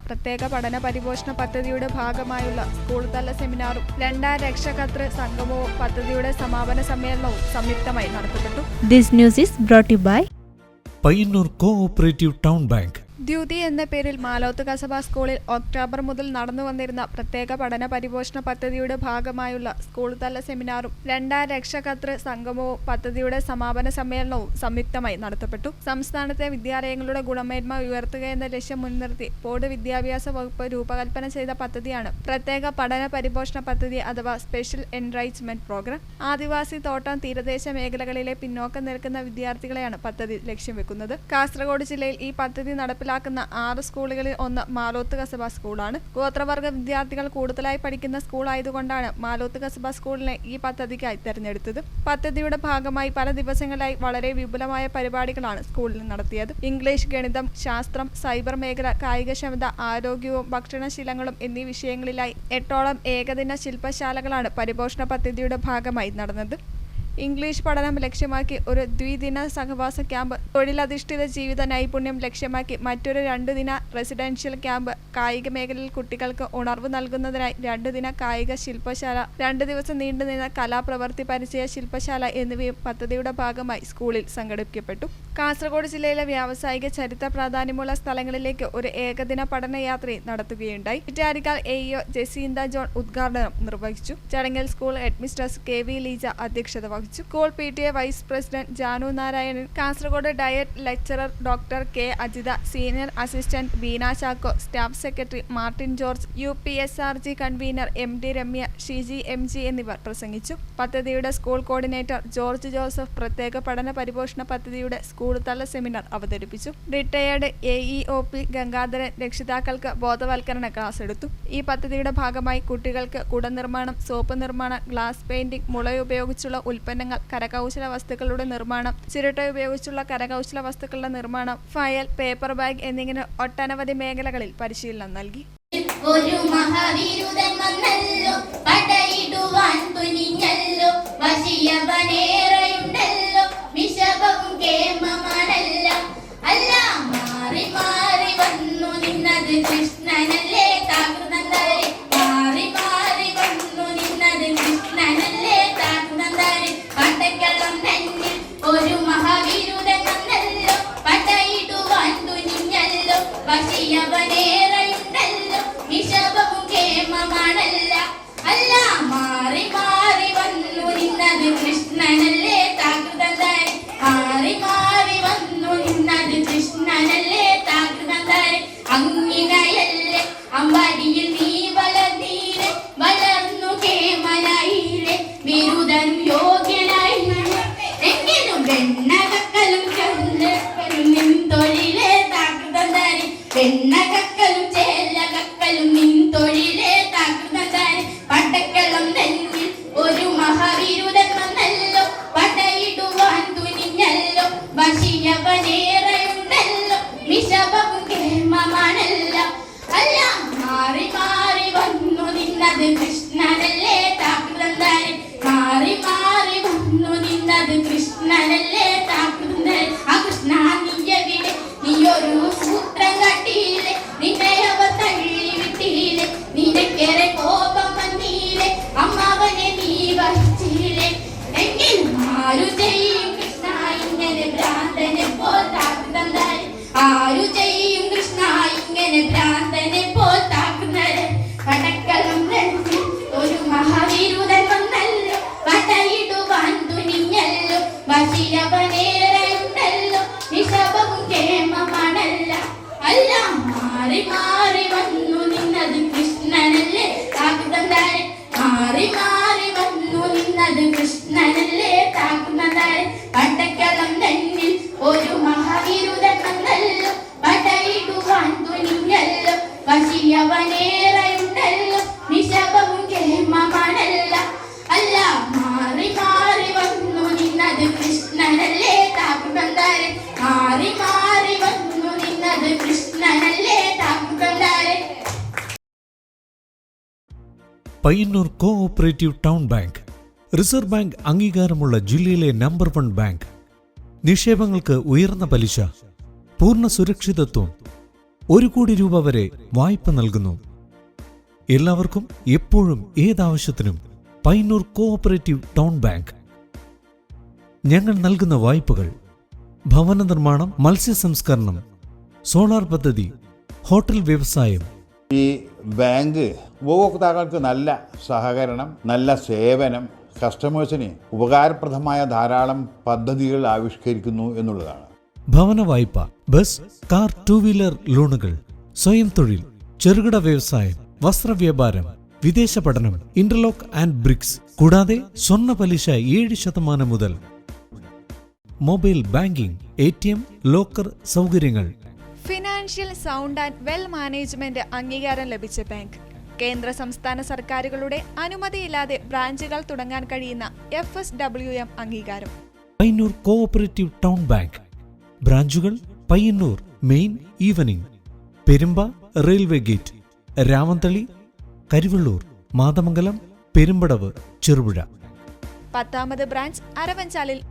പ്രത്യേക പഠന പരിപോഷണ പദ്ധതിയുടെ ഭാഗമായുള്ള സ്കൂൾ തല സെമിനാറും 2 രക്ഷകർതൃ സംഗമവും പദ്ധതിയുടെ സമാപന സമ്മേളനവും സംയുക്തമായി നടത്തപ്പെട്ടു. This news is brought to you by Payyanur Cooperative Town Bank. Dyuthi എന്ന പേരിൽ മാലോത്ത് കസബ സ്കൂളിൽ ഒക്ടോബർ മുതൽ നടന്നു വന്നിരുന്ന പ്രത്യേക പഠന പരിപോഷണ പദ്ധതിയുടെ ഭാഗമായുള്ള സ്കൂൾ തല സെമിനാറും 2 രക്ഷകർതൃ സംഗമവും പദ്ധതിയുടെ സമാപന സമ്മേളനവും സംയുക്തമായി നടത്തപ്പെട്ടു. സംസ്ഥാനത്തെ വിദ്യാലയങ്ങളുടെ ഗുണമേന്മ ഉയർത്തുകയെന്ന ലക്ഷ്യം മുൻനിർത്തി ബോർഡ് വിദ്യാഭ്യാസ വകുപ്പ് രൂപകൽപ്പന ചെയ്ത പദ്ധതിയാണ് പ്രത്യേക പഠന പരിപോഷണ പദ്ധതി അഥവാ സ്പെഷ്യൽ എൻറൈച്ച്മെന്റ് പ്രോഗ്രാം. ആദിവാസി തോട്ടം തീരദേശ മേഖലകളിലെ പിന്നോക്കം നിൽക്കുന്ന വിദ്യാർത്ഥികളെയാണ് പദ്ധതി ലക്ഷ്യം വെക്കുന്നത്. കാസർഗോഡ് ജില്ലയിൽ ഈ പദ്ധതി നടപ്പിലാക്കുന്ന 6 സ്കൂളുകളിൽ ഒന്ന് മാലോത്ത് കസബ സ്കൂളാണ്. ഗോത്രവർഗ വിദ്യാർത്ഥികൾ കൂടുതലായി പഠിക്കുന്ന സ്കൂൾ ആയതുകൊണ്ടാണ് മാലോത്ത് കസബ സ്കൂളിനെ ഈ പദ്ധതിക്കായി തെരഞ്ഞെടുത്തത്. പദ്ധതിയുടെ ഭാഗമായി പല ദിവസങ്ങളിലായി വളരെ വിപുലമായ പരിപാടികളാണ് സ്കൂളിൽ നടത്തിയത്. ഇംഗ്ലീഷ്, ഗണിതം, ശാസ്ത്രം, സൈബർ മേഖല, കായികക്ഷമത, ആരോഗ്യവും ഭക്ഷണശീലങ്ങളും എന്നീ വിഷയങ്ങളിലായി 8ഓളം ഏകദിന ശില്പശാലകളാണ് പരിപോഷണ പദ്ധതിയുടെ ഭാഗമായി നടന്നത്. ഇംഗ്ലീഷ് പഠനം ലക്ഷ്യമാക്കി ഒരു ദ്വിദിന സഹവാസ ക്യാമ്പ്, തൊഴിലധിഷ്ഠിത ജീവിത നൈപുണ്യം ലക്ഷ്യമാക്കി മറ്റൊരു 2 ദിന റെസിഡൻഷ്യൽ ക്യാമ്പ്, കായിക മേഖലയിൽ കുട്ടികൾക്ക് ഉണർവ് നൽകുന്നതിനായി 2 ദിന കായിക ശില്പശാല, 2 ദിവസം നീണ്ടുനിന്ന കലാപ്രവൃത്തി പരിചയ ശില്പശാല എന്നിവയും പദ്ധതിയുടെ ഭാഗമായി സ്കൂളിൽ സംഘടിപ്പിക്കപ്പെട്ടു. കാസർഗോഡ് ജില്ലയിലെ വ്യാവസായിക ചരിത്ര പ്രാധാന്യമുള്ള സ്ഥലങ്ങളിലേക്ക് ഒരു ഏകദിന പഠനയാത്രയും നടത്തുകയുണ്ടായി. ഇറ്റാരിക്കാൽ AEO ജസീന്ത ജോൺ ഉദ്ഘാടനം നിർവഹിച്ചു. ചടങ്ങിൽ സ്കൂൾ ഹെഡ്മിസ്ട്രസ് KV ലീജ അധ്യക്ഷത വഹിച്ചു. School PTA vice president Janu Narayanan, Kasaragod DIET lecturer doctor K Ajitha, senior assistant Beena Chacko, staff secretary Martin George, UPSRG convener MD Ramya, Shiji MG എന്നിവർ പ്രസംഗിച്ചു. പദ്ധതിയുടെ സ്കൂൾ കോർഡിനേറ്റർ ജോർജ് ജോസഫ് പ്രത്യേക പഠന പരിപോഷണ പദ്ധതിയുടെ സ്കൂൾ തല സെമിനാർ അവതരിപ്പിച്ചു. റിട്ടയേർഡ് AEOP ഗംഗാധരൻ രക്ഷിതാക്കൾക്ക് ബോധവൽക്കരണ ക്ലാസ് എടുത്തു. ഈ പദ്ധതിയുടെ ഭാഗമായി കുട്ടികൾക്ക് കുട നിർമ്മാണം, സോപ്പ് നിർമ്മാണം, ഗ്ലാസ് പെയിന്റിംഗ്, മുള ഉപയോഗിച്ചുള്ള ഉൽപ്പന്നങ്ങൾ, കരകൗശല വസ്തുക്കളുടെ നിർമ്മാണം, ചിരട്ട ഉപയോഗിച്ചുള്ള കരകൗശല വസ്തുക്കളുടെ നിർമ്മാണം, ഫയൽ, പേപ്പർ ബാഗ് എന്നിങ്ങനെ ഒട്ടനവധി മേഖലകളിൽ പരിശീലനം നൽകി. ഒരു മഹാവീരുതൻ വന്നല്ലോ, പടയിടുവാൻ തുനിഞ്ഞല്ലോ, വശിയവനേറെയുണ്ടല്ലോ, വിശപവും കേമമാണല്ല. അല്ല മാറി മാറി വന്നു നിന്നത് കൃഷ്ണനല്ലേ താകൃതന്തരെ, മാറി മാറി വന്നു നിന്നത് കൃഷ്ണനല്ലേ താകൃതന്തരെ. പട്ടക്കളം തന്നിൽ ഒരു മഹാവീരുതൻ വന്നല്ലോ, പടയിടുവാൻ തുനിഞ്ഞല്ലോ, വശിയവനേറെയുണ്ടല്ലോ, വിശപവും കേമമാണല്ല. അല്ല മാറി മാറി വന്നു നിന്നത് കൃഷ്ണനല്ലേ താകൃതന്തരെ, മാറി മാറി വന്നു നിന്നത് കൃഷ്ണനല്ലേ താകൃതന്തരെ. അങ്ങിനയല്ലേ അമ്പടിയിൽ നീ വളർന്നീരെ, വളർന്നു കേമനായില്ലേ, ബിരുദൻ യോഗ്യനായില്ലേ, എങ്കിലും വെണ്ണകക്കലും ചെല്ലക്കലും നിൻ തൊഴിലേ താകൃതന്തരെ, വെണ്ണകക്കലും ചെല്ലകക്കലും നിൻ തൊഴിലേ താകൃതന്തരെ. പട്ടക്കളം തന്നിൽ ഒരു മഹാവിരുദൻ വന്നല്ലോ, പടയിടുവാൻ തുനിഞ്ഞല്ലോ, വശിയവനേറെയുണ്ടല്ലോ, വിശപവും കേമമാണല്ല. അല്ല മാറി മാറി വന്നു നിന്നത് കൃഷ്ണനല്ലേ താകൃതന്തരെ, മാറി മാറി വന്നു നിന്നത് കൃഷ്ണനല്ലേ താകൃതന്തരെ. ആ കൃഷ്ണ നീയെവിടെ, നീയൊരു സൂത്രം കട്ടിയില്ലേ, നിന്നെ അവ തള്ളി വിട്ടില്ലേ, നിനക്കേറെ കോപം വന്നില്ലേ, അമ്മാവനെ നീ വഹിച്ചില്ലേ, എങ്കിൽ ആരു ചെയ്യും കൃഷ്ണ ഇങ്ങനെ ഭ്രാന്തനെ പോൽ താകൃതന്തരെ, ആരു ചെയ്യും കൃഷ്ണ ഇങ്ങനെ ഭ്രാന്തനെ പോൽ താകൃതരെ. പടക്കളം തന്നിൽ ഒരു മഹാവീരുതൻ വന്നല്ലോ, പടയിടുവാൻ തുനിഞ്ഞല്ലോ, വശിയവനേറെയുണ്ടല്ലോ, വിശപവും കേമമാണല്ല. അല്ല മാറി മാറി വന്നു നിന്നത് കൃഷ്ണനല്ലേ താകൃതന്തരെ, മാറി മാറി വന്നു നിന്നത് കൃഷ്ണനല്ലേ താകൃതന്തരെ. പട്ടക്കളം തന്നിൽ ഒരു മഹാവിരുദൻ വന്നല്ലോ, പടയിടുവാൻ തുനിഞ്ഞല്ലോ, വശിയവനേറെയുണ്ടല്ലോ, വിശപവും കേമമാണല്ല. അല്ല മാറി മാറി വന്നു നിന്നത് കൃഷ്ണനല്ലേ താകൃതന്തരെ, മാറി മാറി വന്നു നിന്നത് കൃഷ്ണനല്ലേ താകൃതന്തരെ. Payyanur Cooperative Town Bank. Reserve Bank അംഗീകാരമുള്ള ജില്ലയിലെ നമ്പർ 1 ബാങ്ക്. നിക്ഷേപങ്ങൾക്ക് ഉയർന്ന പലിശ, പൂർണ്ണ സുരക്ഷിതത്വം, 1 കോടി രൂപ വരെ വായ്പ നൽകുന്നു. എല്ലാവർക്കും എപ്പോഴും ഏതാവശ്യത്തിനും പയ്യന്നൂർ കോഓപ്പറേറ്റീവ് ടൗൺ ബാങ്ക്. ഞങ്ങൾ നൽകുന്ന വായ്പകൾ ഭവന നിർമ്മാണം, മത്സ്യ സംസ്കരണം, സോളാർ പദ്ധതി, ഹോട്ടൽ വ്യവസായം. ഈ ബാങ്ക് ഉപഭോക്താക്കൾക്ക് നല്ല സഹകരണം, നല്ല സേവനം, കസ്റ്റമേഴ്സിന് ഉപകാരപ്രദമായ ധാരാളം പദ്ധതികൾ ആവിഷ്കരിക്കുന്നു എന്നുള്ളതാണ്. ഭവന വായ്പ, ബസ്, കാർ, 2 വീലർ ലോണുകൾ, സ്വയം തൊഴിൽ, ചെറുകിട വ്യവസായം, വസ്ത്രവ്യാപാരം, വിദേശ പഠനം, ഇന്റർലോക്ക് ആൻഡ് ബ്രിക്സ്, കൂടാതെ സ്വർണ്ണ പലിശ 7% മുതൽ. മൊബൈൽ ബാങ്കിംഗ്, ATM, ലോക്കർ സൗകര്യങ്ങൾ. Financial sound and well management അംഗീകാരം ലഭിച്ച ബാങ്ക്. കേന്ദ്ര സംസ്ഥാന സർക്കാരുകളുടെ അനുമതിയില്ലാതെ ബ്രാഞ്ചുകൾ തുടങ്ങാൻ കഴിയുന്ന FSWM അംഗീകാരം. Payyanur Cooperative Town Bank. ബ്രാഞ്ചുകൾ Payyanur main evening, Perumba railway gate, Ramanthali, Karivellur, Mathamangalam, Perumbadavu, Cherupuzha. 10ാമത് ബ്രാഞ്ച് അരവഞ്ചാലിൽ